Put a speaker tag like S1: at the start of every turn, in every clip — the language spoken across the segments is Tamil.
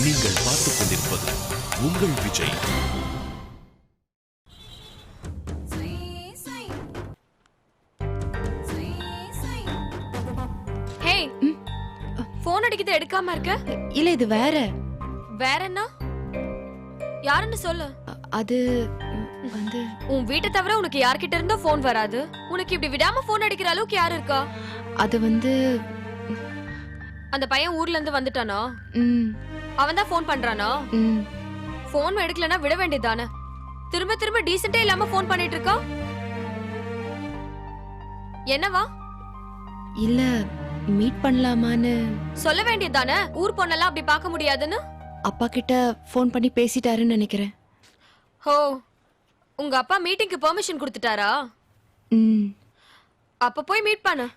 S1: நீங்கள் பார்த்துக் கொண்டிருப்பது உங்கள் விஜய்.
S2: ஹே, போன் அடிக்குது எடுக்காம இருக்க?
S3: இல்ல இது வேற.
S2: வேற என்ன? யாருன்னு சொல்லு.
S3: அது வந்து
S2: உன் வீட்டை தவிர உனக்கு யார்கிட்ட இருந்தோ போன் வராது. உனக்கு இப்படி விடாம போன் அடிக்கிற அளவுக்கு யாரு இருக்கா?
S3: அது வந்து
S2: அந்த பையன் ஊர்ல இருந்து வந்துட்டானா? அவன் தான் போன் பண்றானா? போன் எடுக்கலனா விட வேண்டியதானே? திரும்ப திரும்ப டீசென்ட்டே இல்லாம போன் பண்ணிட்டு இருக்கா. என்னவா?
S3: இல்ல மீட் பண்ணலாமான்னு
S2: சொல்ல வேண்டியதானே? ஊர் பொண்ணெல்லாம் அப்படி பார்க்க முடியாதுன்னு.
S3: அப்பா கிட்ட போன் பண்ணி பேசிட்டாருன்னு நினைக்கிறேன்.
S2: ஹோ, உங்க அப்பா மீட்டிங்க்கு பெர்மிஷன் கொடுத்துட்டாரா? அப்ப போய் மீட் பண்ணு.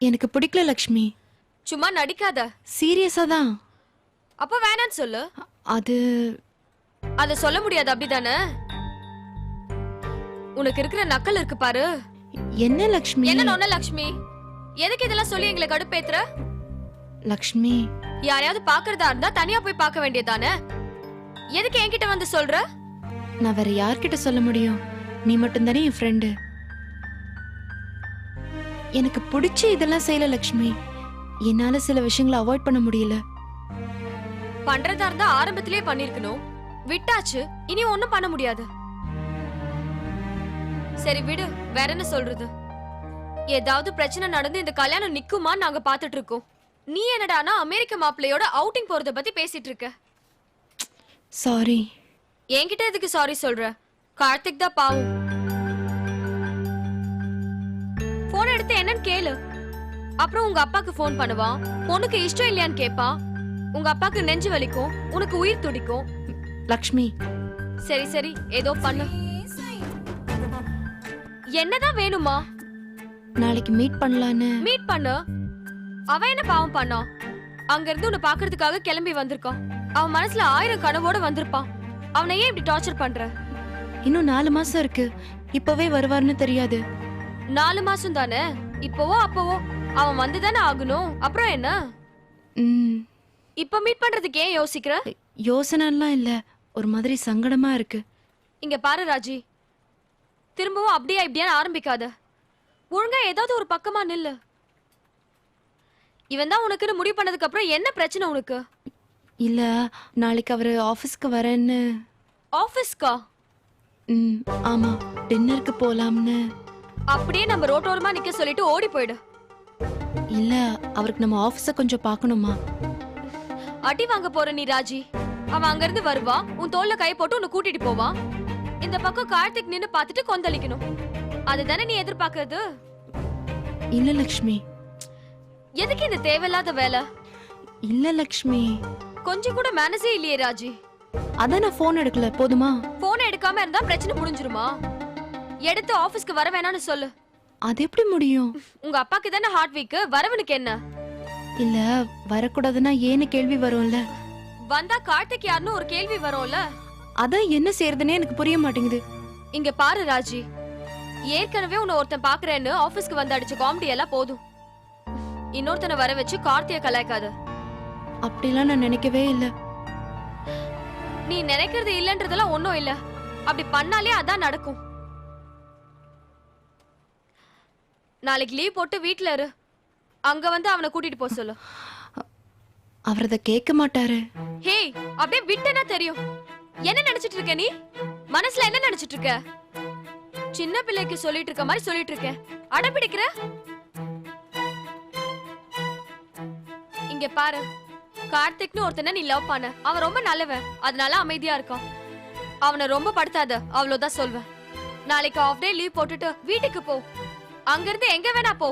S3: எனக்கு பிடிக்கல லக்ஷ்மி.
S2: சும்மா நடிக்காத.
S3: சீரியஸா தான்.
S2: அப்ப வேணான்னு சொல்லு.
S3: அது
S2: அத சொல்ல முடியாது அப்படிதானே? உனக்கு இருக்கிற நக்கல் இருக்கு பாரு.
S3: என்ன லக்ஷ்மி?
S2: என்ன நொன்ன லக்ஷ்மி? எதுக்கு இதெல்லாம் சொல்லி எங்களை கடுப்பேத்துற?
S3: லக்ஷ்மி,
S2: யாரையாவது பாக்குறதா இருந்தா தனியா போய் பார்க்க வேண்டியதானே? எதுக்கு என்கிட்ட வந்து சொல்ற?
S3: நான் வேற யார்கிட்ட சொல்ல முடியும்? நீ மட்டும் தானே என் ஃப்ரெண்டு. எனக்கு பிடிச்ச இதெல்லாம் செய்யல லக்ஷ்மி. என்னால சில விஷயங்களை அவாய்ட் பண்ண முடியல.
S2: பண்றதா இருந்தா ஆரம்பத்திலேயே பண்ணிருக்கணும். விட்டாச்சு, இனி ஒண்ணும் பண்ண முடியாது. சரி விடு, வேற என்ன சொல்றது? ஏதாவது பிரச்சனை நடந்து இந்த கல்யாணம் நிக்குமா நாங்க பாத்துட்டு இருக்கோம். நீ என்னடானா அமெரிக்க மாப்பிள்ளையோட அவுட்டிங் போறத பத்தி பேசிட்டு இருக்க.
S3: சாரி.
S2: என்கிட்ட எதுக்கு சாரி சொல்ற? கார்த்திக் தான் பாவம். போன் எடுத்து என்னன்னு கேளு. அப்புறம் உங்க அப்பாக்கு போன் பண்ணுவான். பொண்ணுக்கு இஷ்டம் இல்லையான்னு கேட்பான். உங்க அப்பாக்கு நெஞ்சு வலிக்கும், உனக்கு உயிர் துடிக்கும்.
S3: லக்ஷ்மி,
S2: சரி சரி, ஏதோ பண்ணு. என்னதான் வேணுமா?
S3: நாளைக்கு மீட் பண்ணலான்னு.
S2: மீட் பண்ணு. அவன் என்ன பாவம் பண்ணா? அங்க இருந்து உன்னை பாக்குறதுக்காக கிளம்பி வந்திருக்கான். அவன் மனசுல 1000 கனவோட வந்திருப்பான். அவனை ஏன் இப்படி டார்ச்சர் பண்ற?
S3: இன்னும் 4 மாசம் இருக்கு. இப்பவே வருவார்னு தெரியாது.
S2: 4 மாசம் தானே? இப்பவோ அப்பவோ அவன் வந்துதானே ஆகணும். அப்புறம் என்ன? இப்ப மீட் பண்றதுக்கு ஏன் யோசிக்கிற?
S3: யோசனைலாம் இல்ல, ஒரு மாதிரி சங்கடமா இருக்கு.
S2: இங்க பாரு ராஜி, திரும்பவும் அப்படியா இப்படியான்னு ஆரம்பிக்காத. ஒழுங்கா ஏதாவது ஒரு பக்கமா நில்லு. இவன் தான் உனக்குன்னு முடிவு பண்ணதுக்கு அப்புறம் என்ன பிரச்சனை உனக்கு?
S3: இல்ல, நாளைக்கு அவரு ஆபீஸ்க்கு வரேன்னு.
S2: ஆபீஸ்க்கா?
S3: ஆமா, டின்னருக்கு போலாம்னு.
S2: அப்படியே நம்ம ரோட்டோரமா நிக்க சொல்லிட்டு ஓடி போயிடு.
S3: இல்ல, அவருக்கு நம்ம ஆபீஸ கொஞ்சம் பார்க்கணுமா.
S2: அடி வாங்க போற நீ ராஜி. அவன் அங்க இருந்து வருவான், உன் தோல்ல கை போட்டு உன்னை கூட்டிட்டு போவான். இந்த பக்கம் கார்த்திக் நின்னு பார்த்துட்டு கொந்தளிக்கணும். அதுதானே நீ எதிர்பார்க்கறது?
S3: இல்ல லக்ஷ்மி.
S2: எதுக்கு இந்த தேவையில்லாத வேலை?
S3: இல்ல லக்ஷ்மி,
S2: கொஞ்சம் கூட மேனஸே இல்லையே ராஜி.
S3: அதான் நான் போன் எடுக்கல, போதுமா?
S2: போன் எடுக்காம இருந்தா பிரச்சனை முடிஞ்சிருமா? எடுத்து ஆபீஸ்க்கு வர வேணாம்னு சொல்லு.
S3: அது எப்படி முடியும்?
S2: உங்க அப்பாக்கு தானே ஹார்ட் வீக், வரவனுக்கு என்ன?
S3: இல்ல, வரக்கூடாதுன்னா ஏன்னு கேள்வி வரும்ல.
S2: வந்தா கார்த்திக் யாருன்னு ஒரு கேள்வி வரும்ல.
S3: அதான் என்ன செய்யறதுன்னே எனக்கு புரிய மாட்டேங்குது.
S2: இங்க பாரு ராஜி, ஏற்கனவே உன்னை ஒருத்தன் பாக்குறேன்னு ஆபீஸ்க்கு வந்து அடிச்ச காமெடி எல்லாம் போதும். இன்னொருத்தனை வர வச்சு கார்த்திய கலாய்க்காத.
S3: அப்படிலாம் நான் நினைக்கவே இல்ல.
S2: நீ நினைக்கிறது இல்லன்றதெல்லாம் ஒண்ணும் இல்ல. அப்படி பண்ணாலே அதான் நடக்கும். நாளைக்கு லீவ் போட்டு வீட்ல இரு. அங்க வந்து அவனை கூட்டிட்டு போ சொல்லு.
S3: அவர் அதை கேட்க மாட்டாரு.
S2: ஹே, அப்படியே விட்டனா தெரியும். என்ன நினைச்சிட்டு இருக்க நீ? மனசுல என்ன நினைச்சிட்டு இருக்க? சின்ன பிள்ளைக்கு சொல்லிட்டு இருக்க மாதிரி சொல்லிட்டு இருக்க. அடம்பிடிக்கிற? இங்க பாரு, கார்த்திக்னு ஒருத்தனை நீ லவ் பண்ண. அவன் ரொம்ப நல்லவன், அதனால அமைதியா இருக்கான். அவனை ரொம்ப படுத்தாத, அவ்வளவுதான் சொல்வேன். நாளைக்கு ஆஃப் டே லீவ் போட்டுட்டு வீட்டுக்கு போ. அங்க இருந்து எங்க வேணா போ.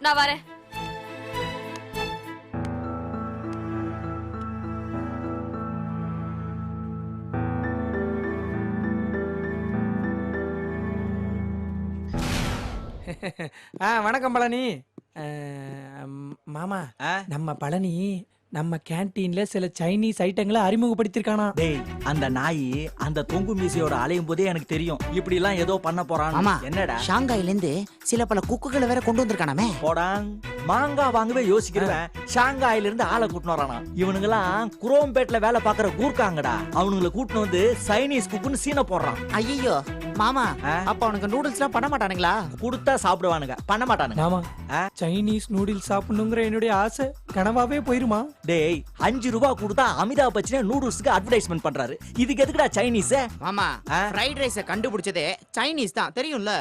S2: நான் வரேன்.
S4: வணக்கம் பழனி மாமா. நம்ம பழனி நம்ம கேண்டீன்ல சில சைனீஸ் ஐட்டங்களை அறிமுகப்படுத்திருக்கானா.
S5: டேய் அந்த நாய் அந்த தொங்கு மீசையோட அலையும் போதே எனக்கு தெரியும் இப்படி எல்லாம் ஏதோ பண்ண போறான்.
S6: ஆமா.
S5: என்னடா
S6: ஷாங்காயில இருந்து சில பல குக்குகளை வேற கொண்டு வந்திருக்கானே.
S5: போடாங் மாங்காய் வாங்கவே யோசிக்கிறவன் ஷாங்காயில இருந்து ஆளை கூட்டினு வரானா. இவனுங்கெல்லாம் குரோம்பேட்ல வேலை பாக்குற கூர்க்காங்கடா. அவனுங்களை கூட்டினு வந்து சைனீஸ் குக்குன்னு சீனை போடுறான்.
S6: ஐயோ மாமா, அப்ப அவனுக்கு நூடுல்ஸ் எல்லாம் பண்ண மாட்டானுங்களா?
S5: கொடுத்தா சாப்பிடுவானுங்க, பண்ண மாட்டானுங்க.
S4: ஆமா, சைனீஸ் நூடுல்ஸ் சாப்பிடணுங்கிற என்னுடைய ஆசை கனவாவே போயிருமா.
S5: டேய் 5 ரூபாய் கொடுத்தா அமிதாப் பச்சன் நூடுல்ஸ்க்கு அட்வர்டைஸ்மெண்ட் பண்றாரு. இதுக்கு எதுக்குடா சைனீஸ்?
S6: மாமா, ஃப்ரைட் ரைஸ கண்டுபிடிச்சதே சைனீஸ் தான், தெரியும்ல?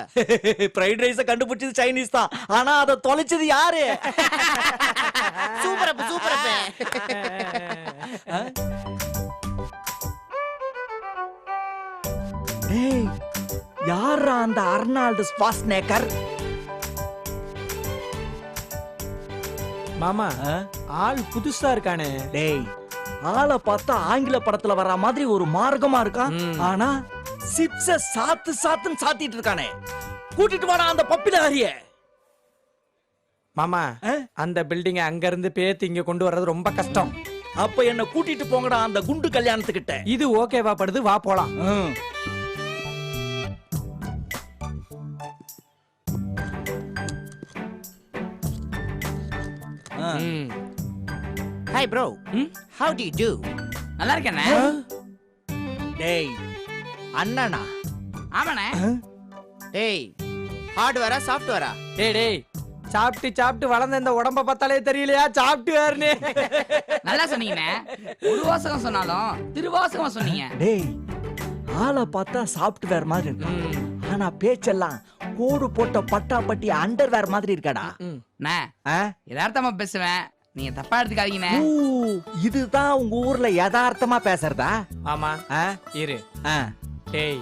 S5: ஃப்ரைட் ரைஸ கண்டுபிடிச்சது சைனீஸ் தான், ஆனா அதை தொலைச்சது யாரு?
S6: Super super.
S5: டேய் யாரா அந்த அர்னால்டு ஸ்வாஸ்நேக்கர்?
S4: மாமா, ஆள் புதுசா இருக்கானே.
S5: டேய் ஆளை பார்த்தா ஆங்கில படத்துல வர்ற மாதிரி ஒரு மார்க்கமா இருக்கான். ஆனா சிப்ஸ சாத்துன்னு சாத்திட்டு இருக்கானே. கூட்டிட்டு வாடா அந்த பப்பிலாரிய.
S4: மாமா, அந்த பில்டிங் அங்க இருந்து பேத்து இங்க கொண்டு வர்றது ரொம்ப கஷ்டம்.
S5: அப்ப என்ன கூட்டிட்டு போங்கடா அந்த குண்டு கல்யாணத்துக்கிட்ட.
S4: இது ஓகேவா படுது, வா போலாம்.
S6: Hi bro. How do you do? நல்லா இருக்கேனே.
S5: டேய் அண்ணனா?
S6: ஆமாண்ணே. டேய் ஹார்ட்வேரா சாஃப்ட்வேரா?
S4: டேய் சாப்பிட்டு வளர்ந்த இந்த உடம்ப பார்த்தாலே தெரியலையா சாப்பிட்டுவாருன்னு.
S7: நல்லா சொன்னீங்கண்ணே. ஒரு வாசகம் சொன்னாலும் திருவாசகம் சொன்னீங்க.
S5: டேய் ஆளை பார்த்தா சாஃப்ட்வேர் மாதிரி இருக்கு, ஆனா பேச்செல்லாம் கோடு போட்ட பட்டாப்பட்டி அண்டர்வேர் மாதிரி இருக்கடா.
S7: யதார்த்தமா பேசுவேன், நீங்க தப்பா எடுத்துக்காதீங்கண்ணே.
S5: இதுதான் உங்க ஊர்ல யதார்த்தமா பேசுறதா?
S4: ஆமா. இரு. டேய்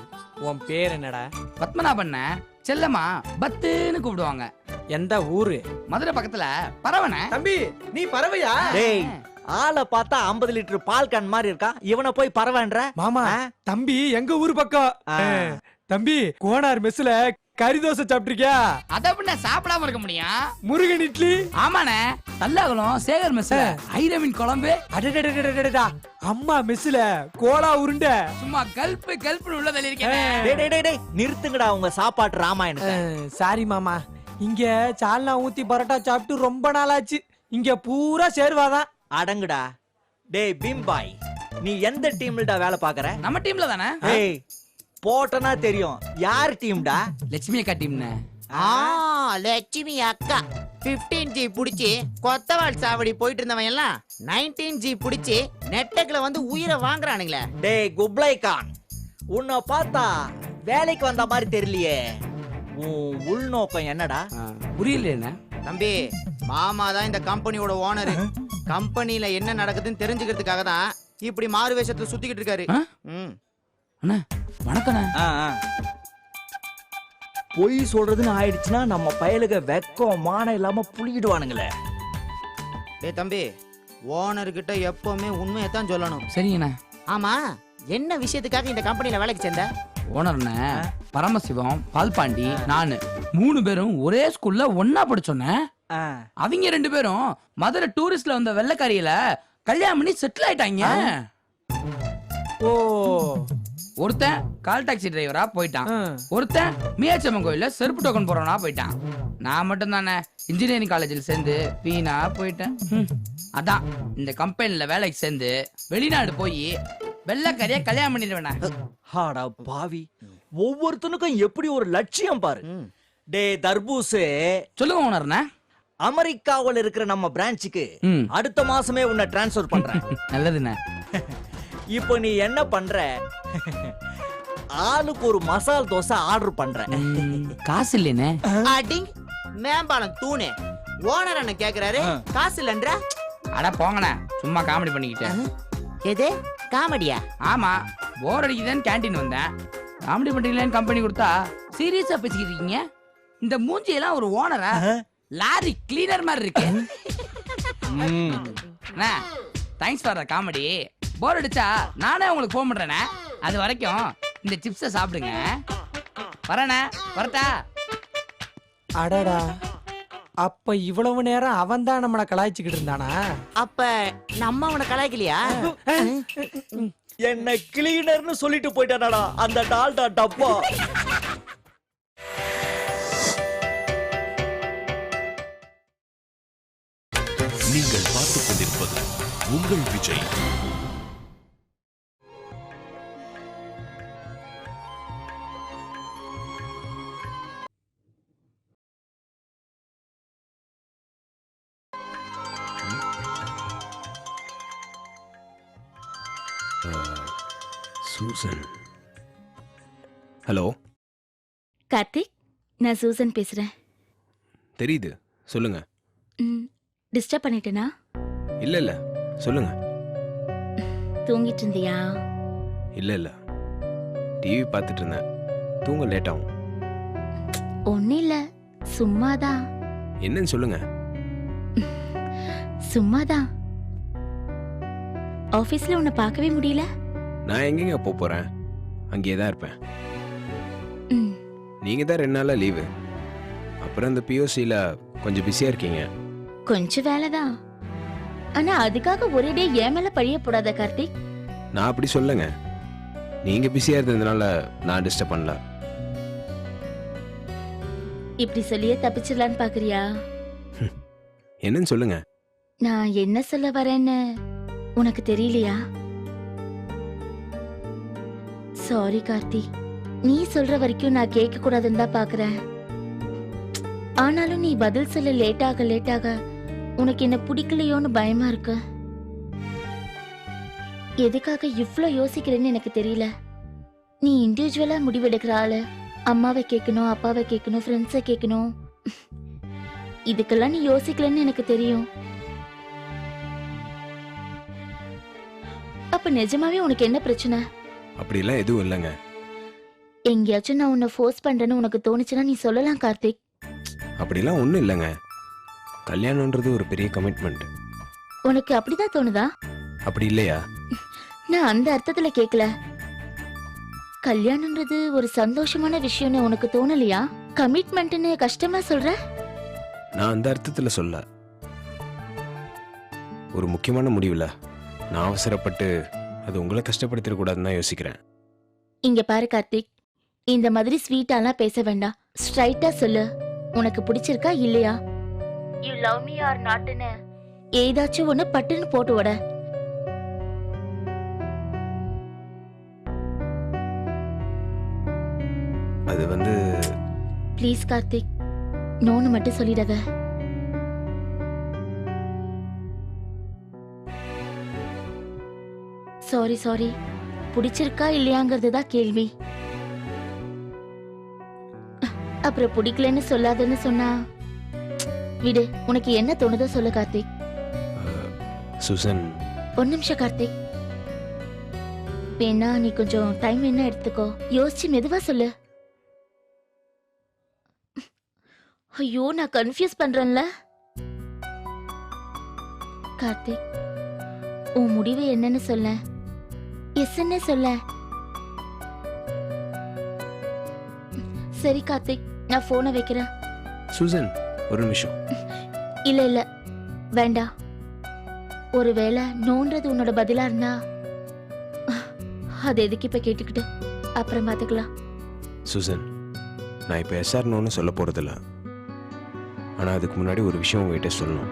S4: உன் பேர் என்னடா?
S7: பத்மநாபண்ண, செல்லம்மா பத்துன்னு கூப்பிடுவாங்க.
S4: எந்த ஊரு?
S7: மதுரை பக்கத்துல பறவன.
S4: தம்பி நீ பறவையா?
S5: டேய் ஆளை பார்த்தா 50 லிட்டர் பால் கேன் மாதிரி இருக்கா, இவனை போய் பறவைன்ற?
S4: மாமா, தம்பி எங்க ஊரு பக்கம். தம்பி கோனார் மெஸ்ல கறி தோசை சாப்பிட்டிருக்கியா?
S7: அத அப்படின்னா சாப்பிடாம இருக்க முடியும்?
S4: முருகன் இட்லி.
S7: ஆமாண்ணே. தல்லாகுளம் சேகர் மெஸ்ல ஐரவின் குழம்பு.
S4: அடடடடடடடா, அம்மா மெஸ்ல கோலா உருண்டை.
S7: சும்மா கல்பு உள்ள தள்ளி இருக்கேன்.
S5: டேய் நிறுத்துங்கடா உங்க சாப்பாட்டு ராமாயணத்தை.
S4: சாரி மாமா, இங்க சால்னா ஊத்தி பரோட்டா சாப்பிட்டு ரொம்ப நாளாச்சு. இங்க பூரா சேர்வாதான்.
S5: அடங்குடா. டேய் பீம்பாய், நீ எந்த டீம்லடா வேலை பாக்குற?
S7: நம்ம டீம்ல தானே.
S5: டேய் போட்டனா தெரியும், யார் டீம்டா?
S7: லட்சுமி அக்கா டீம்னே.
S6: லட்சுமி அக்கா 15G புடிச்சு கொத்தவாள் சாவடி போயிட்டு இருந்தவன் எல்லாம் 19G புடிச்சு நெட்டக்ல வந்து உயிரை வாங்குறானுங்களே.
S5: டேய் குப்லை கான், உன்னை பார்த்தா வேலைக்கு வந்த மாதிரி தெரியலையே. உன் உள்நோக்கம் என்னடா?
S7: புரியல
S6: தம்பி. மாமா தான் இந்த கம்பெனியோட ஓனர். கம்பெனில என்ன நடக்குதுன்னு தெரிஞ்சுக்கிறதுக்காக தான் இப்படி மாறு வேஷத்துல சுத்திக்கிட்டு இருக்காரு.
S7: அண்ணா வணக்கண்ணே.
S5: பொய் சொல்றதுன்னு ஆயிடுச்சுன்னா நம்ம பயலுக வெக்கம் மானம் இல்லாம புளியிடுவானுங்களே.
S6: டேய் தம்பி, ஓனர் கிட்ட எப்பவுமே உண்மையை தான் சொல்லணும்.
S7: சரிங்கண்ணா.
S6: ஆமா, என்ன விஷயத்துக்காக இந்த கம்பெனில வேலைக்கு சேர்ந்த?
S7: ஓனர்ண்ணே பரமசிவம், பால்பாண்டி, நானு 3 பேரும் ஒரே ஸ்கூல்ல ஒன்னா படிச்சோன்னே. அவங்க 2 பேரும் மதுரை டூரிஸ்ட்ல வந்த வெள்ளக்காரியில கல்யாணம் பண்ணி செட்டில் ஆயிட்டாங்க.
S4: ஓ,
S7: ஒருத்தன் கால் டாக்ஸி டிரைவரா போயிட்டான், ஒருத்தன் மீனாட்சியம்மன் கோயில்ல செருப்பு டோக்கன் போறவனா போயிட்டான். நான் மட்டும் தானே இன்ஜினியரிங் காலேஜில் சேர்ந்து வீணா போயிட்டேன். அதான் இந்த கம்பெனில வேலைக்கு சேர்ந்து வெளிநாடு போய் வெள்ளக்காரியா கல்யாணம் பண்ணிடுவேண்ணா.
S5: ஹாடா பாவி, ஒவ்வொருத்தனுக்கும் எப்படி ஒரு லட்சியம் பாரு. டே தர்பூசே,
S7: சொல்லுங்க ஓனர்ண்ணே.
S5: அமெரிக்காவில் இருக்கிற நம்ம பிரான்ச்சுக்கு அடுத்த மாசமே உன்னை டிரான்ஸ்ஃபர் பண்றேன்.
S7: நல்லதுண்ணே.
S5: இப்போ நீ என்ன பண்ற? ஆளுக்கு ஒரு மசால் தோசை ஆர்டர் பண்ற.
S7: காசு இல்லைண்ணே.
S6: அடிங் மேம்பாலம் தூணே. ஓனர் என்ன கேக்குறாரு, காசு இல்லன்ற?
S7: அட போங்கண்ணே, சும்மா காமெடி பண்ணிக்கிட்டேன்.
S6: எது காமெடியா?
S7: ஆமா, போர் அடிக்குதுன்னு கேண்டீன் வந்தேன். காமெடி பண்றீங்களேன்னு கம்பெனி கொடுத்தா சீரியஸா பேசிக்கிட்டு இருக்கீங்க. இந்த மூஞ்சியெல்லாம் ஒரு ஓனரா? லாரி கிளீனர் மாதிரி இருக்கு. Thanks for the comedy. Bore அடிச்சா நானே உங்களுக்கு ஃபோன் பண்றேனே. அது வரைக்கும் இந்த சிப்ஸை சாப்பிடுங்க. வரேண்ணே, வரட்டா?
S4: அடடா, அப்ப இவ்வளவு நேரம் அவன் தான் நம்மள கலாய்ச்சிக்கிட்டு இருந்தானா?
S6: அப்ப நம்ம அவனை கலாய்க்கலையா?
S5: என்ன கிளீனர்னு சொல்லிட்டு போயிட்டானடா அந்த டால்டா டப்பா.
S1: நீங்கள் பார்த்துக் கொண்டிருப்பது உங்கள் விஜய்.
S8: சூசன். ஹலோ
S3: கார்த்திக், நான் சூசன் பேசுறேன்.
S8: தெரியுது, சொல்லுங்க.
S3: டிஸ்டர்ப் பண்ணிட்டேனா?
S8: இல்ல இல்ல, சொல்லுங்க.
S3: தூங்கிட்டு இருந்தியா?
S8: இல்ல இல்ல, டிவி பார்த்துட்டு இருந்தேன். தூங்க லேட் ஆகும்.
S3: ஒன்னும் இல்ல, சும்மாதான்.
S8: என்னன்னு சொல்லுங்க.
S3: சும்மாதான். ஆபீஸ்ல உன்னை பார்க்கவே முடியல.
S8: நான் எங்கெங்க போறேன், அங்கேயே தான் இருப்பேன்.
S3: ம்,
S8: நீங்க தான் 2 நாளா லீவு. அப்புறம் இந்த பிஓசியில கொஞ்சம் பிஸியா இருக்கீங்க.
S3: கொஞ்சம் வேலைதான். ஆனா அதுக்காக ஒரேடியே என் மேல பழிய போடாத கார்த்திக்.
S8: நான் அப்படி சொல்லுங்க. நீங்க பிஸியா இருந்ததுனால நான் டிஸ்டர்ப் பண்ணல.
S3: இப்படி சொல்லியே தப்பிச்சிடலான்னு பாக்குறியா?
S8: என்னன்னு சொல்லுங்க.
S3: நான் என்ன சொல்ல வரேன்னு உனக்கு தெரியலையா? சாரி கார்த்தி, நீ சொல்ற வரைக்கும் நான் கேட்க கூடாதுன்னு தான் பாக்குறேன். ஆனாலும் நீ பதில் சொல்ல லேட்டாக உனக்கு என்ன பிடிக்கலையோன்னு பயமா இருக்கு. எதுக்காக இவ்ளோ யோசிக்கிறேன்னு எனக்கு தெரியல. நீ இண்டிவிஜுவலா முடிவெடுக்கிற ஆளு. அம்மாவை கேட்கணும், அப்பாவை கேட்கணும், ஃப்ரெண்ட்ஸை கேட்கணும். இதுக்கெல்லாம் நீ யோசிக்கலன்னு எனக்கு தெரியும். அப்ப நிஜமாவே உனக்கு என்ன பிரச்சனை?
S8: அப்படிலாம் எதுவும் இல்லைங்க.
S3: எங்கேயாச்சும் நான் உன்னை ஃபோர்ஸ் பண்றேன்னு உனக்கு தோணுச்சுன்னா நீ சொல்லலாம் கார்த்திக்.
S8: அப்படிலாம் ஒன்றும் இல்லைங்க. கல்யாணம்ன்றது ஒரு பெரிய கமிட்மெண்ட்.
S3: உனக்கு அப்படிதான் தோணுதா?
S8: அப்படி இல்லையா?
S3: நான் அந்த அர்த்தத்துல கேட்கல. கல்யாணம்ன்றது ஒரு சந்தோஷமான விஷயம்னு உனக்கு தோணலையா? கமிட்மெண்ட்னு கஷ்டமா சொல்ற?
S8: நான் அந்த அர்த்தத்தில் சொல்ல. ஒரு முக்கியமான முடிவுல நான் அவசரப்பட்டு அது உங்களை கஷ்டப்படுத்திடக்கூடாதுன்னு தான் யோசிக்கிறேன்.
S3: இங்க பாரு கார்த்திக், இந்த மாதிரி ஸ்வீட்டாலாம் பேச வேண்டாம். ஸ்ட்ரைட்டா சொல்லு, உனக்கு பிடிச்சிருக்கா இல்லையா? யூ லவ் மீ ஆர் நாட்னு ஏதாச்சும் ஒண்ணு பட்டுன்னு போட்டு விட.
S8: அது வந்து
S3: ப்ளீஸ் கார்த்திக், நோன்னு மட்டும் சொல்லிடாத. சாரி, பிடிச்சிருக்கா இல்லையாங்கிறது தான் கேள்வி. அப்புறம் பிடிக்கலன்னு சொல்லாதன்னு சொன்னா விடு. உனக்கு என்ன தோணுதோ சொல்லு கார்த்திக்.
S8: சுசன்.
S3: ஒரு நிமிஷம் கார்த்திக், வேணா நீ கொஞ்சம் டைம் என்ன எடுத்துக்கோ. யோசிச்சு மெதுவா சொல்லு. ஐயோ, நான் கன்ஃபியூஸ் பண்றேன்ல. கார்த்திக், உன் முடிவு என்னன்னு சொல்ல. எஸ்ன்னு சொல்ல. சரி கார்த்திக், நான் போனை வைக்கிறேன்.
S8: சுசன், ஒரு நிமிஷம்.
S3: இல்ல வேண்டாம். ஒருவேளை நோன்றது உன்னோட பதிலா இருந்தா அது எதுக்கு இப்ப கேட்டுக்கிட்டு? அப்புறம் பாத்துக்கலாம்.
S8: சுசன், நான் இப்போ எஸ்ஆர்னோன்னு சொல்ல போறதில்ல. ஆனா அதுக்கு முன்னாடி ஒரு விஷயம் உங்ககிட்ட சொல்லணும்.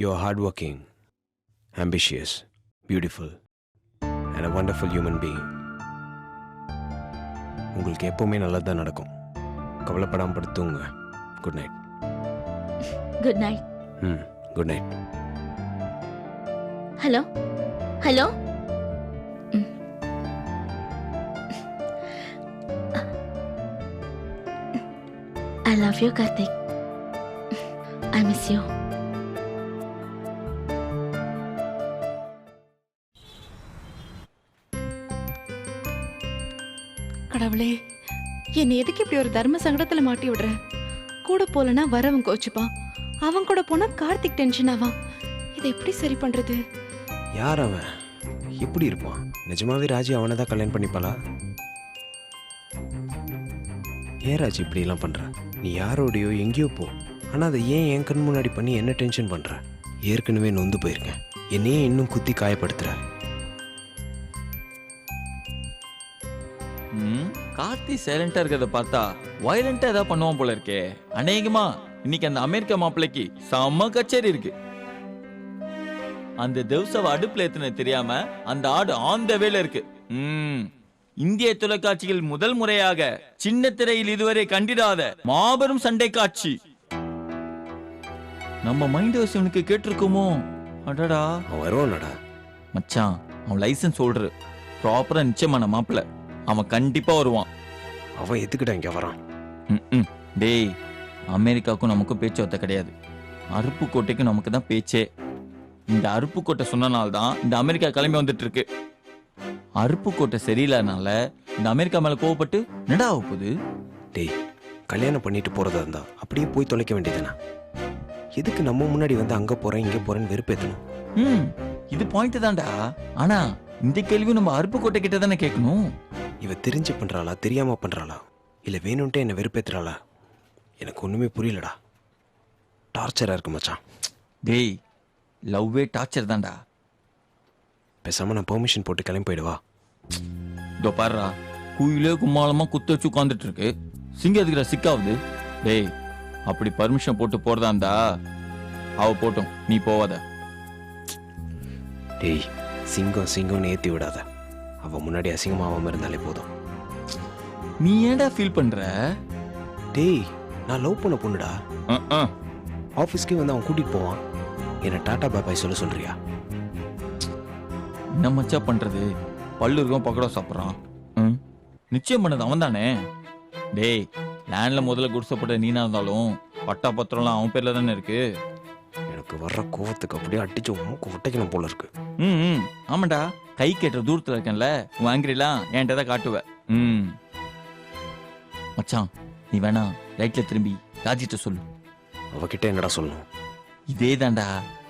S8: You are hard working, ambitious, beautiful and a wonderful human being. உங்களுக்கு எப்பவுமே நல்லது தான் நடக்கும். கவலைப்படாம படுத்துங்க. Good night.
S3: Good night.
S8: Good night.
S3: Hello hello. I love you, Karthik. I miss you.
S9: கடவுளே, என்னை எதுக்கு இப்படி ஒரு தர்ம சங்கடத்துல மாட்டி விடுற? கூட போலனா வரவன் கோச்சுப்பான், அவன் கூட போனா கார்த்திக் டென்ஷன் ஆவான். இதை எப்படி சரி பண்றது?
S8: யார் அவன்? எப்படி இருப்பான்? நிஜமாவே ராஜி அவனை தான் கல்யாணம் பண்ணிப்பாளா? ஏன் ராஜி இப்படி எல்லாம் பண்ற? நீ யாரோடையோ எங்கேயோ போ, ஆனால் அதை ஏன் என் கண் முன்னாடி பண்ணி என்ன டென்ஷன் பண்ணுற? ஏற்கனவே நொந்து போயிருக்கேன், என்னையே இன்னும் குத்தி காயப்படுத்துற.
S10: கார்த்தி சைலண்டா இருக்கிறத பார்த்தா வயலண்டா ஏதாவது பண்ணுவான் போல இருக்கே. அநேகமா இன்னைக்கு அந்த அமெரிக்கா மாப்பிள்ளைக்கு செம்ம கச்சேரி இருக்கு. அந்த தேவசவ அடுப்புல ஏத்துன தெரியாம அந்த ஆடு ஆன் த வேல இருக்கு. இந்திய தொலைக்காட்சியில் முதல் முறையாக சின்ன திரையில் இதுவரை கண்டிராத மாபெரும் சண்டை காட்சி. நம்ம மைண்ட் வாய்ஸ் அவனுக்கு கேட்டிருக்குமோ? அடடா,
S8: அவன் வருவானடா
S10: மச்சான். அவன் லைசன்ஸ் ஹோல்டர், ப்ராப்பரா நிச்சயமான மாப்பிள்ள. அவன் கண்டிப்பா வருவான்.
S8: அவன் எதுக்கிட்ட இங்க வரான்?
S10: டேய், அமெரிக்காவுக்கும் நமக்கும் பேச்சுவார்த்தை கிடையாது. அருப்புக்கோட்டைக்கும் நமக்கு தான் பேச்சே. இந்த அருப்புக்கோட்டை சொன்னனால்தான் இந்த அமெரிக்கா கிளம்பி வந்துட்டு இருக்கு. அருப்புக்கோட்டை சரியில்லாதனால இந்த அமெரிக்கா மேல கோவப்பட்டு என்னடா போகுது?
S8: டேய், கல்யாணம் பண்ணிட்டு போறதா இருந்தா அப்படியே போய் தொலைக்க வேண்டியதுனா? எதுக்கு நம்ம முன்னாடி வந்து அங்க போறேன் இங்க போறேன்னு வெறுப்பேத்தணும்?
S10: இது பாயிண்ட் தான்டா. ஆனா இந்த கேள்வி நம்ம அருப்புக்கோட்டை கிட்ட தானே கேட்கணும்.
S8: இவ தெரிஞ்சு பண்றாளா, தெரியாம பண்றாளா, இல்ல வேணும்ட்டே என்ன வெறுப்பேத்துறாளா? எனக்கு ஒண்ணுமே புரியலடா. டார்ச்சரா இருக்கு மச்சான்.
S10: டேய், லவ்வே டார்ச்சர் தான்டா.
S8: பேசாம நான் பெர்மிஷன் போட்டு கிளம்பி போயிடுவா.
S10: இதோ பாருடா, குயிலே கும்மாளமா குத்து வச்சு உட்காந்துட்டு இருக்கு. சிங்கம் எதுக்குடா சிக்காவுது? டேய், அப்படி பர்மிஷன் போட்டு போறதா இருந்தா அவ போட்டும், நீ போவாத.
S8: டேய், சிங்கம் சிங்கம்னு ஏத்தி விடாத. அவ முன்னாடி அசிங்கமாவாம இருந்தாலே போதும்.
S10: நீ ஏன்டா ஃபீல் பண்ற?
S8: டேய், நான் லவ் பண்ண பொண்ணுடா. ஆஃபீஸ்க்கே வந்து அவன் கூட்டிட்டு போவான். என்ன டாடா பாய் சொல்ல சொல்றியா?
S10: என்ன மச்சா பண்றது? பல்லு இருக்கும், பக்கடா சாப்பிட்றான். நிச்சயம் பண்ணது அவன் தானே. டேய், லேண்ட்ல முதல்ல குடிசப்பட்ட நீனா இருந்தாலும் பட்டா பத்திரம்லாம் அவன் பேர்ல தானே இருக்கு.
S8: எனக்கு வர்ற கோவத்துக்கு அப்படியே அடிச்சு மூக்கு ஒட்டைக்கணும் போல இருக்கு.
S10: ஆமாண்டா, கை கேட்டுற தூரத்துல இருக்கேன்ல, உன் ஆங்கிரிலாம் என்கிட்ட தான் காட்டுவ. மச்சான், நீ வேணா ரைட்ல திரும்பி ராஜிட்ட சொல்லு.
S8: அவகிட்ட என்னடா சொல்லணும்?
S10: இதே தாண்டா,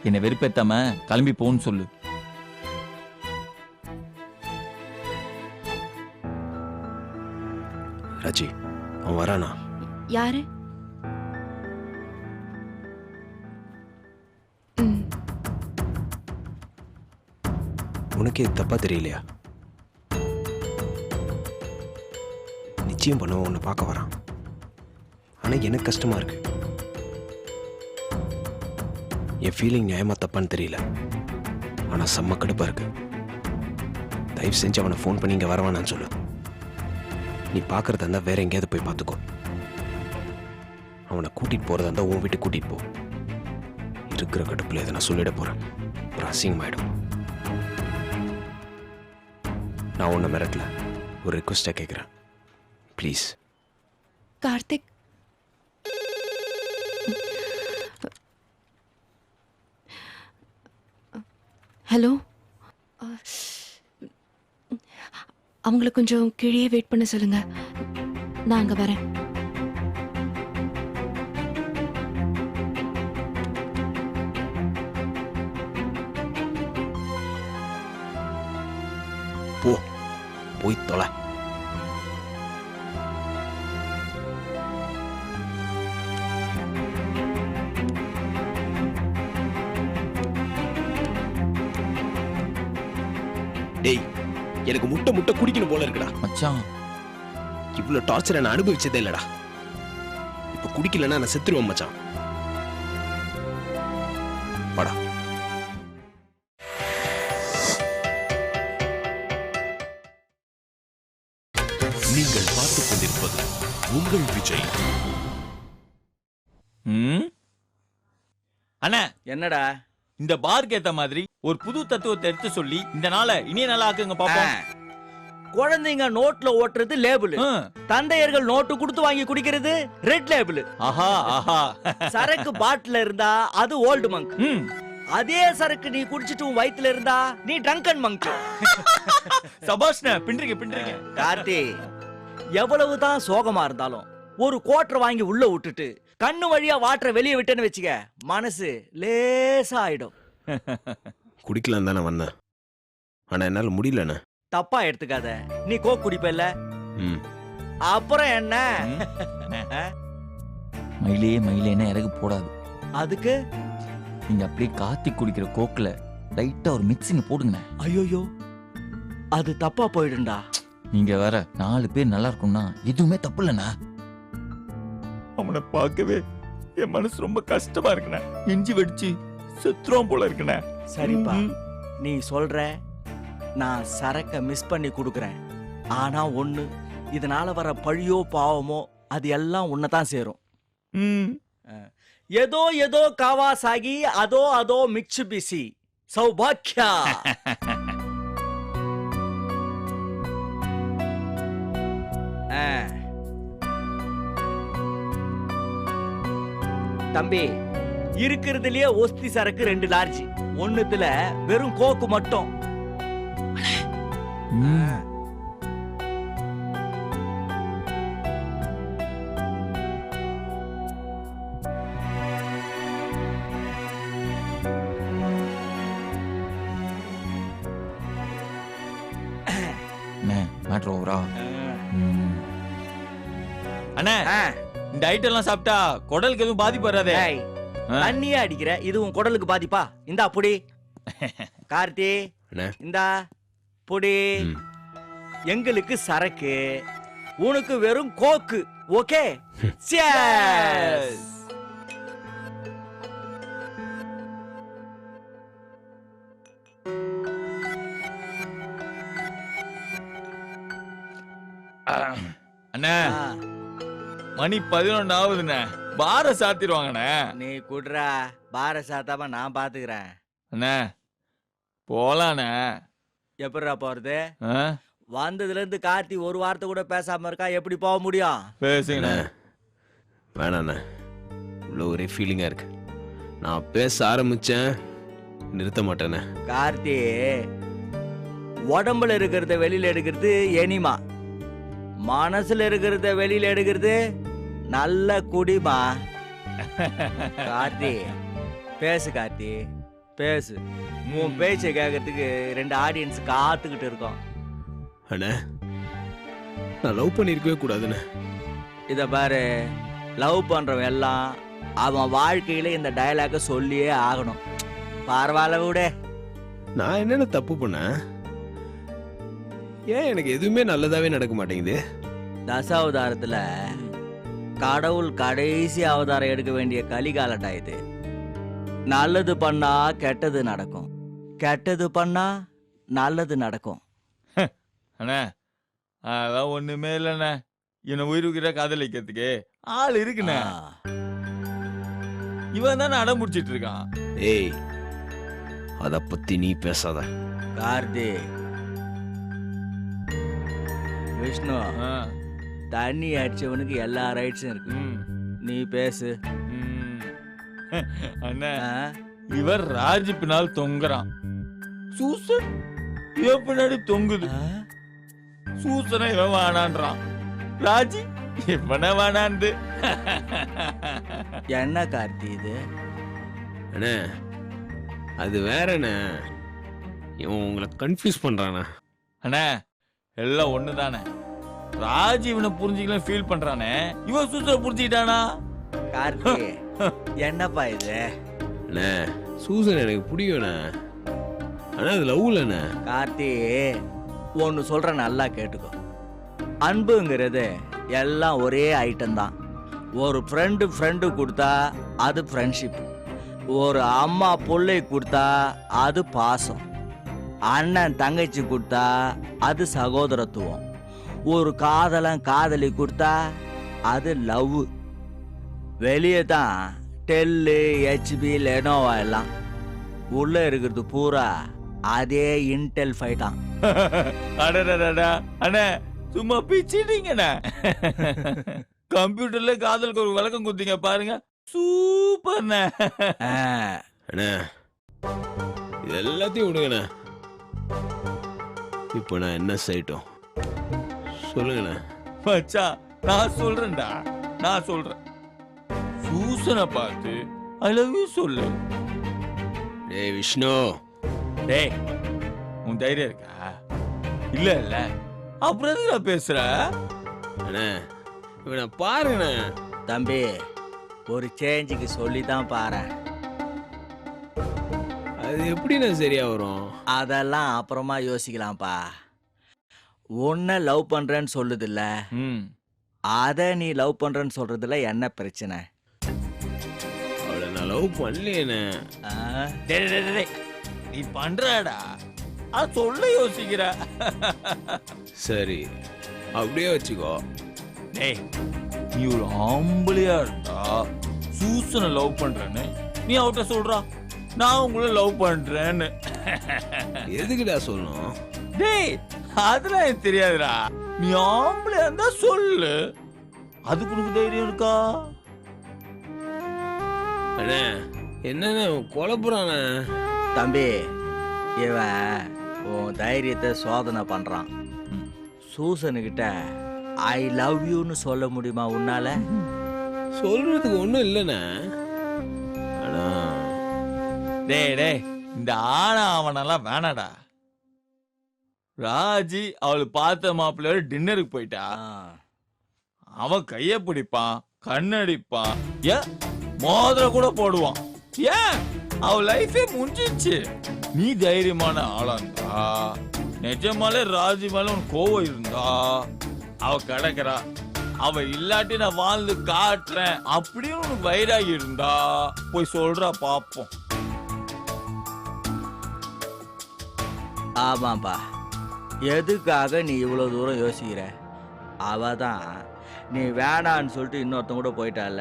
S10: என்னை வெறுப்பேத்தாம கிளம்பி போன்னு சொல்லு.
S8: ராஜி, அவன் வரானா?
S9: யாரு?
S8: உனக்கு இது தப்பா தெரியலையா? நிச்சயம் பண்ணவன் உன்னை பார்க்க வரான். ஆனா எனக்கு கஷ்டமா இருக்கு. என் ஃபீலிங் நியாயமா தப்பான்னு தெரியல, ஆனா செம்ம கடுப்பா இருக்கு. தயவு செஞ்சு அவனை ஃபோன் பண்ணி இங்க வரவானான்னு சொல்லு. நீ பார்க்கறதா இருந்தா வேற எங்கேயாவது போய் பார்த்துக்கோ. அவனை கூட்டிட்டு போறதா இருந்தா உன் வீட்டுக்கு கூட்டிட்டு போ. இருக்கிற கடுப்புல எதை நான் சொல்லிட போறேன், அப்புறம் அசிங்கமாயிடும். நான் உன்னை மிரட்டல, ஒரு ரிக்வெஸ்டா கேட்கிறேன், ப்ளீஸ்.
S9: கார்த்திக், ஹலோ. அவங்கள கொஞ்சம் கீழே வெயிட் பண்ண சொல்லுங்க, நான் அங்க வரேன்.
S8: போ, போய் தொலை. டேய், எனக்கு முட்டை முட்டை குடிக்கணும் போல இருக்குடா.
S10: மச்சான்,
S8: இவ்வளவு டார்ச்சரை நான் அனுபவிச்சதே இல்லடா. இப்ப குடிக்கலன்னா நான் செத்துருவேன் மச்சான். படா.
S1: நீங்கள் பார்த்துக் கொண்டிருப்பது உங்கள் விஜய்.
S10: அண்ணா,
S5: என்னடா?
S10: இந்த பார்க்கு ஏத்த மாதிரி ஒரு புது தத்துவத்தை எடுத்து சொல்லி இந்த நாளை இனிய நாளா ஆக்குங்க பாப்போம்.
S5: குழந்தைங்க நோட்ல ஓட்டுறது லேபிள், தந்தையர்கள் நோட்டு கொடுத்து வாங்கி குடிக்கிறது ரெட் லேபிள்.
S10: ஆஹா ஆஹா.
S5: சரக்கு பாட்டில இருந்தா அது ஓல்டு மங்க். அதே சரக்கு நீ குடிச்சிட்டு உன் வயித்துல இருந்தா நீ ட்ரங்கன் மங்க்.
S10: சபாஷ்ண்ணா, பின்றீங்க பின்றீங்க.
S5: கார்த்தி, எவ்வளவுதான் சோகமா இருந்தாலும் ஒரு கோட்டர் வாங்கி உள்ள விட்டுட்டு கண்ணு வழியா வாட்டரை வெளியே விட்டேன்னு வச்சுக்க, மனசு லேசா ஆயிடும்.
S8: குடிக்கலாம் தானே வந்தேன், ஆனா என்னால முடியலண்ணே.
S5: தப்பா எடுத்துக்காத, நீ கோக் குடிப்பல்ல, அப்புறம் என்ன?
S10: மயிலே மயிலேன்னு இறகு போடாது.
S5: அதுக்கு
S10: நீங்க அப்படியே காத்தி குடிக்கிற கோக்குல லைட்டா ஒரு மிக்சிங் போடுங்கண்ணே.
S5: ஐயோயோ அது தப்பா போயிடும்டா.
S10: நீங்க வேற 4 பேர் நல்லா இருக்கும்னா எதுவுமே தப்பு இல்லைண்ணா. அவனை பார்க்கவே என் மனசு ரொம்ப கஷ்டமா இருக்குண்ணே. நெஞ்சு வெடிச்சு செத்துறோம் போல இருக்குண்ணே.
S5: சரிப்பா, நீ சொல்ற, நான் சரக்க மிஸ் பண்ணி கொடுக்குறேன். ஆனா ஒண்ணு, இதனால வர பழியோ பாவமோ அது எல்லாம் உன்னதான் சேரும். ஏதோ ஏதோ காவாசாகி அதோ அதோ மிட்சுபிஷி சௌபாக்கியா. தம்பி, இருக்கிறதுலயே ஒஸ்தி சரக்கு 2 லார்ஜ், ஒண்ணுத்துல வெறும் கோக்கு மட்டும்.
S10: மேட்ரு ஓவரா? அண்ணே, இந்த ஐட்டம்லாம் சாப்பிட்டா குடலுக்கு எதுவும் பாதிப்பு வராதே?
S5: தண்ணியே அடிக்கிற, இது உன் குடலுக்கு பாதிப்பா? இந்தா புடி. கார்த்தி, இந்தா புடி. எங்களுக்கு சரக்கு, உனக்கு வெறும் கோக்கு. ஓகே?
S10: அண்ணே, மணி 11 ஆகுதுண்ணே. பார சாத்திடுவாங்கண்ணே.
S5: நீ குடுறா, பார சாத்தாம நான் பாத்துக்கிறேன்.
S10: அண்ணே போலாண்ணே.
S5: எப்படிடா போறது? வந்ததுல இருந்து கார்த்தி ஒரு வார்த்தை கூட பேசாம இருக்கா, எப்படி போக முடியும்?
S10: பேசுங்கண்ணே.
S8: வேணாண்ணே, இவ்வளோ ஒரே ஃபீலிங்கா இருக்கு. நான் பேச ஆரம்பிச்சேன், நிறுத்த மாட்டேண்ணே.
S5: கார்த்தி, உடம்புல இருக்கிறத வெளியில எடுக்கிறது எனிமா, மனசுல இருக்கிறத வெளியில எடுக்கிறது நல்ல குடிமா. கார்த்தி பேசு, கார்த்தி பேசு. உன் பேச்சை கேட்கறதுக்கு 2 ஆடியன்ஸ் காத்துக்கிட்டு இருக்கோம்.
S8: அண்ணே, நான் லவ் பண்ணிருக்கவே கூடாதுண்ணே.
S5: இத பாரு, லவ் பண்றவன் எல்லாம் அவன் வாழ்க்கையில இந்த டயலாக சொல்லியே ஆகணும். பரவாயில்ல விட.
S8: நான் என்னென்ன தப்பு பண்ணேன்? ஏன் எனக்கு எதுவுமே நல்லதாவே நடக்க மாட்டேங்குது?
S5: தசாவதாரத்துல கடவுள் கடைசி அவதாரம் எடுக்க வேண்டிய கலிகாலட்டா இது. நல்லது பண்ணா கெட்டது நடக்கும், கெட்டது பண்ணா நல்லது நடக்கும்.
S10: அண்ணே, அதான் ஒண்ணுமே இல்லைண்ணே. என்ன உயிருக்கிற காதலிக்கிறதுக்கு ஆள் இருக்குண்ணே. இவன் தானே அடம் முடிச்சிட்டு இருக்கான்.
S8: ஏய், அத பத்தி நீ பேசாத.
S5: கார்த்தி, விஷ்ணு, தண்ணி அடிச்சவனுக்கு எல்லா ரைட்ஸும் இருக்கு. நீ பேசு.
S10: அண்ணே, இவர் ராஜி பின்னால் தொங்குறான். சூசன் இவன் பின்னாடி தொங்குது. சூசனை இவன் வானான்றான், ராஜி இவனை வானாந்து.
S5: என்ன கார்த்தி இது?
S8: அண்ணே, அது வேறண்ணே. இவன் உங்களை கன்ஃபியூஸ் பண்றானா?
S10: அண்ணே, எல்லாம் ஒண்ணுதானே. ராஜி இவனை புரிஞ்சுக்கல ஃபீல் பண்றானே, இவன் சூசனை புரிஞ்சுக்கிட்டானா?
S5: கார்த்தி, என்னப்பா இது?
S8: அண்ணே, சூசன் எனக்கு பிடிக்கும்ண்ணே. ஆனா அது லவ் இல்லண்ணே.
S5: கார்த்தி, ஒன்னு சொல்ற, நல்லா கேட்டுக்கோ. அன்புங்கிறது எல்லாம் ஒரே ஐட்டம் தான். ஒரு ஃப்ரெண்டு கொடுத்தா அது ஃப்ரெண்ட்ஷிப், ஒரு அம்மா பிள்ளை கொடுத்தா அது பாசம், அண்ணன் தங்கச்சி கொடுத்தா அது சகோதரத்துவம், ஒரு காதலன் காதலி கொடுத்தா அது லவ். வெளியே தான் டெல்லு, ஹெச்பி, லெனோவா எல்லாம், உள்ள இருக்கிறது பூரா அதே இன்டெல் ஃபைட்டான்.
S10: அண்ணே, சும்மா பிச்சிட்டீங்கண்ணே. கம்ப்யூட்டர்ல காதலுக்கு ஒரு விளக்கம் கொடுத்தீங்க பாருங்க, சூப்பர்ண்ணே.
S8: அண்ணே, இது எல்லாத்தையும் விடுங்கண்ணே. இப்போ நான் என்ன செய்யட்டும் சொல்லுங்கண்ணே.
S10: மச்சான், நான் சொல்றேன்டா, நான் சொல்றேன். சூசனை பார்த்து ஐ லவ் யூ சொல்லு.
S8: டேய் விஷ்ணு,
S10: டேய், உன் தைரியம் இருக்கா? இல்ல இல்ல, அப்புறம் எதுக்கு பேசுற?
S8: அண்ணே இவனை பாருங்கண்ணே.
S5: தம்பி, ஒரு சேஞ்சுக்கு சொல்லி தான் பாரு.
S11: அது எப்படிண்ணா சரியா வரும்?
S5: அதெல்லாம் அப்புறமா யோசிக்கலாம்ப்பா. உன்னை லவ் பண்றேன்னு சொல்லுதில்ல, அத நீ லவ் பண்றேன்னு சொல்றதுல என்ன பிரச்சனை?
S11: அவளை நான் லவ் பண்ணலையேண்ணே.
S5: ஆ?
S10: டேய், டேய், டேய், டேய். நீ பண்றடா அது சொல்ல யோசிக்கிற.
S11: சரி அப்படியே வச்சுக்கோ.
S10: டேய் நீ ஒரு ஆம்பளையா இருந்தா சூசனை லவ் பண்றேன்னு நீ அவட்ட சொல்றா நான் உங்களை லவ் பண்றேன்னு.
S11: எதுக்குடா சொல்லணும்?
S10: டேய் அதெல்லாம் எனக்கு தெரியாதுடா. நீ ஆம்பளையா இருந்தா சொல்லு. அதுக்கு உனக்கு தைரியம் இருக்கா?
S11: அண்ணே என்னண்ணே குழப்புறானே?
S5: தம்பி, இவன் உன் தைரியத்தை சோதனை பண்றான். சூசனுக்கிட்ட ஐ லவ் யூன்னு சொல்ல முடியுமா உன்னால?
S11: சொல்றதுக்கு ஒண்ணும் இல்லைண்ணே. ஆனா
S10: டேய் டேய் இந்த ஆனா அவனெல்லாம் வேணாடா. ராஜி அவளை பார்த்த மாப்பிள்ளையோட டின்னருக்கு போயிட்டா. அவன் கைய பிடிப்பான், கண்ணடிப்பான், ஏன் மோதிரம் கூட போடுவான். ஏன் அவ லைஃபே முடிஞ்சிச்சு. நீ தைரியமான ஆளா இருந்தா, நிஜமாலே ராஜி மேல உன் கோவம் இருந்தா, அவ கிடக்குறா, அவ இல்லாட்டி நான் வாழ்ந்து காட்டுறேன் அப்படின்னு உனக்கு வைராகி இருந்தா போய் சொல்றா பாப்போம்.
S5: ஆமாப்பா, எதுக்காக நீ இவ்வளவு தூரம் யோசிக்கிற? அவதான் நீ வேணான்னு சொல்லிட்டு இன்னொருத்தன் கூட போயிட்டால,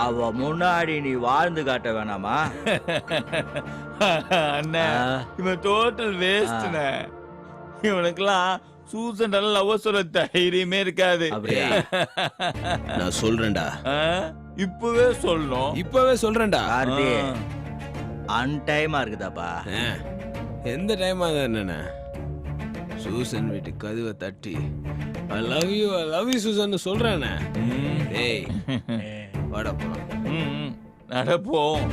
S5: அவ முன்னாடி நீ வாழ்ந்து காட்ட வேணாமா?
S10: அண்ணா இவன் டோட்டல் வேஸ்ட்ண்ணே. இவனுக்கெல்லாம் சூசன் லவ் சொல்ல தைரியமே இருக்காது.
S5: அப்படியா?
S11: நான் சொல்றேன்டா.
S10: இப்பவே சொல்லணும்.
S11: இப்பவே சொல்றேன்டா.
S5: கார்த்தி, அன்டைமா இருக்குதாப்பா.
S11: எந்த டைம் ஆகுது என்னண்ணே? சூசன் வீட்டு கதவை தட்டி ஐ லவ் யூ சூசன் சொல்றேண்ணே. டேய் வாடா போலாம்.
S10: நடப்போம்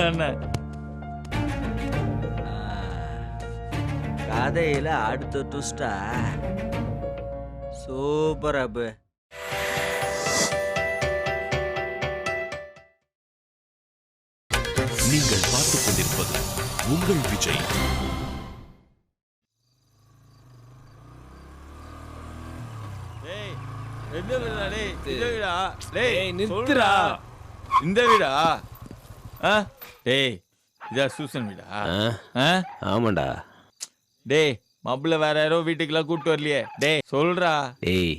S10: அண்ணா.
S5: கதையில அடுத்த ட்விஸ்டா சூப்பர். அப்பு
S1: நீங்கள் பார்த்துக் கொண்டிருப்பது உங்கள் விஜய்.
S10: டேய் எந்த வீடா? டேய் இந்த வீடா?
S11: டேய்,
S10: டேய்
S11: நிறுத்துடா.
S10: நிறுத்துடா. இந்த வீடா? டேய் இதா சூசன் வீடா?
S11: ஆமாண்டா.
S10: டேய் மப்ள வேற யாரோ வீட்டுக்குலாம் கூட்டு வரலையே. டேய் சொல்றா.
S11: டேய்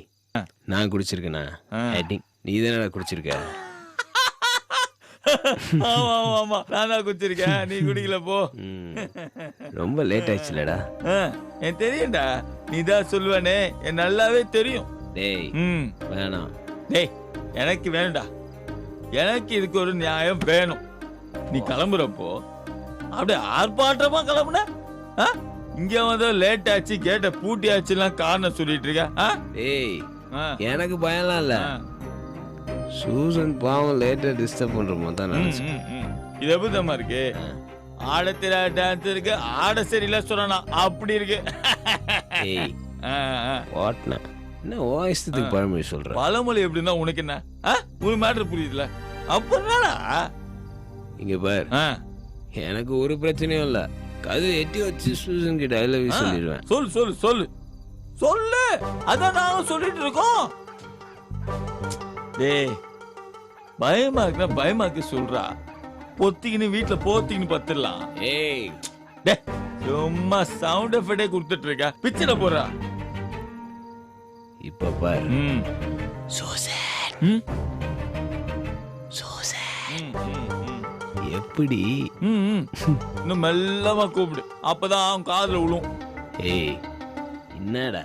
S11: நான் குடிச்சிருக்கேனா? நீ தானடா குடிச்சிருக்க?
S10: ஆமா ஆமா ஆமா நான் தான் குடிச்சிருக்கேன், நீ குடிக்கல போ.
S11: ரொம்ப லேட் ஆயிடுச்சுலடா.
S10: எனக்கு தெரியும்டா, நீ தான் சொல்லுவானே, எனக்கு நல்லாவே தெரியும்.
S11: டேய் வேணாம்.
S10: டேய் எனக்கு வேணும்டா, எனக்கு இதுக்கு ஒரு நியாயம் வேணும். நீ கிளம்புறப்போ அப்படியே ஆர்ப்பாட்டமா கிளம்புன, இங்க வந்து லேட் ஆச்சு, கேட்ட பூட்டி ஆச்சுலாம் காரணம் சொல்லிட்டு இருக்க.
S11: டேய் எனக்கு பயம்லாம் இல்ல. சூசன் பாவம் லேட்டா டிஸ்டர்ப் பண்ற மாதிரி தான் நினைச்சேன்.
S10: இது எப்படிமா இருக்கு? ஆடத்திர டான்ஸ் இருக்கு, ஆட சரியில்ல சொன்னா அப்படி இருக்கு.
S11: ஏய் வாட்னா என்ன வாய்ஸ்துக்கு பழமொழி சொல்ற?
S10: பழமொழி எப்படின்னா உனக்கு என்ன? ஒரு மேட்டர் புரியுதுல அப்படா.
S11: இங்க பாரு, எனக்கு ஒரு பிரச்சனையும் இல்ல. கது எட்டி வச்சு சூசன் கிட்ட ஐ லவ் யூ சொல்லிடுவேன்.
S10: சொல்லு சொல்லு சொல்லு சொல்லு, அதான் நானும் சொல்லிட்டு இருக்கோம். டேய் பயமா இருக்குன்னா பயமாக்கு சொல்றா, பொத்திக்கின்னு வீட்டுல போத்திக்கின்னு பத்துடலாம்.
S11: ஏய்
S10: டே சும்மா சவுண்ட் எஃபெக்டே கொடுத்துட்டு இருக்க, பிச்சரை போடுறா.
S11: இப்ப பாரு.
S10: சூசன்
S11: சூசன் எப்படி?
S10: இன்னும் மெல்லமா கூப்பிடு, அப்பதான் அவன் காதுல விழும்.
S11: ஏய் என்னடா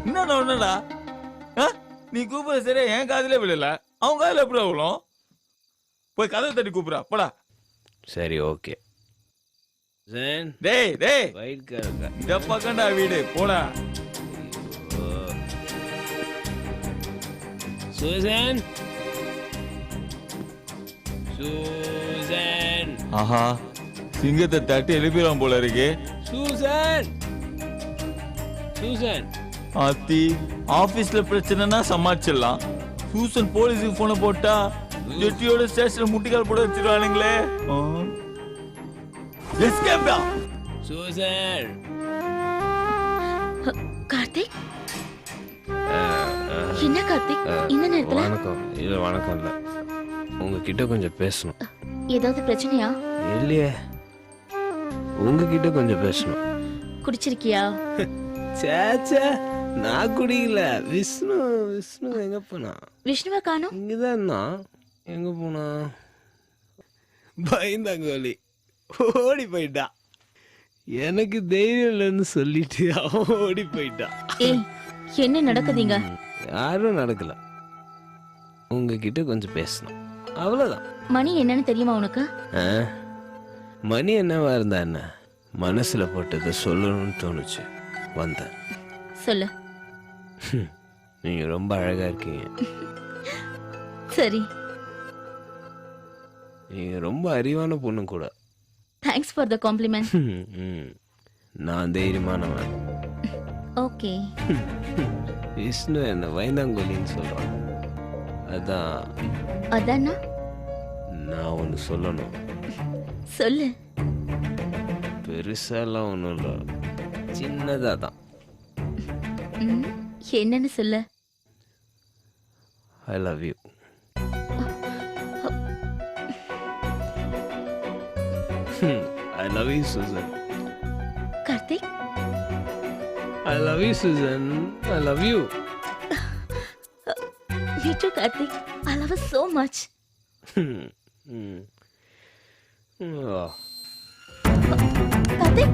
S10: என்னடா நீ கூப்பிட சரியா என் காதுல விழல, அவன் காதுல எப்படி விழும்? போய் கதவை தட்டி கூப்பிடா போடா.
S11: சரி ஓகே.
S10: டேய் டேய்
S11: வைட் காரங்க
S10: இத பக்கம்டா வீடு, போடா.
S11: Susan Susan.
S10: ஆஹா சிங்கத்தை தட்டி எழுப்பிடுவான் போல இருக்கு.
S11: Susan Susan.
S10: ஆத்தி ஆபீஸ்ல பிரச்சனைனா சமாளிச்சிடலாம், சூசன் போலீஸுக்கு போன போட்டா ஜெட்டியோட ஸ்டேஷன்ல முட்டிக்கால் போட வச்சிருவானுங்களே எஸ்கேப்டா
S11: சூசன்
S3: கார்த்திக் என்ன கார்த்திக் இந்த நேரத்துல
S11: வணக்கம் இல்ல வணக்கம் இல்ல உங்ககிட்ட கொஞ்சம் பேசணும்.
S3: ஏதாவது பிரச்சனையா?
S11: இல்லையே உங்ககிட்ட கொஞ்சம் பேசணும்.
S3: குடிச்சிருக்கியா?
S11: சேச்சே நான் குடிக்கல. விஷ்ணு விஷ்ணு எங்க போனா?
S3: விஷ்ணுவை காணோம்.
S11: இங்கதான் இருந்தான். எங்க போனா? பயந்தாங்கோலி ஓடி போயிட்டா. எனக்கு தைரியம் இல்லைன்னு சொல்லிட்டு அவன் ஓடி போயிட்டான்.
S3: ஏய் என்ன நடக்குதுங்க?
S11: யாரும் நடக்கல. உங்ககிட்ட கொஞ்சம் பேசணும் அவ்வளவுதான்.
S3: மணி என்னன்னு தெரியுமா உனக்கு?
S11: ஆ? மணி என்னவா இருந்தா என்ன, மனசுல போட்டதை சொல்லணும்னு தோணுச்சு வந்தேன்.
S3: சொல்லு.
S11: நீங்க ரொம்ப அழகா இருக்கீங்க.
S3: சரி.
S11: நீங்க ரொம்ப அறிவான பொண்ணு கூட.
S3: Thanks for the compliment.
S11: நான் தைரியமானவன்.
S3: ஓகே.
S11: விஷ்ணு என்ன வைந்தாங்கோலின்னு சொல்றான்.
S3: அதானா?
S11: நான் ஒன்று சொல்லணும்.
S3: சொல்லு.
S11: பெருசாலாம் ஒன்றும் இல்லை, சின்னதாக தான்.
S3: என்னன்னு சொல்லு.
S11: I love you. I love you, Susan.
S3: Karthik?
S11: I love you, Susan. I love you.
S3: Me too, Karthik. I love you so much.
S11: Oh.
S3: Karthik?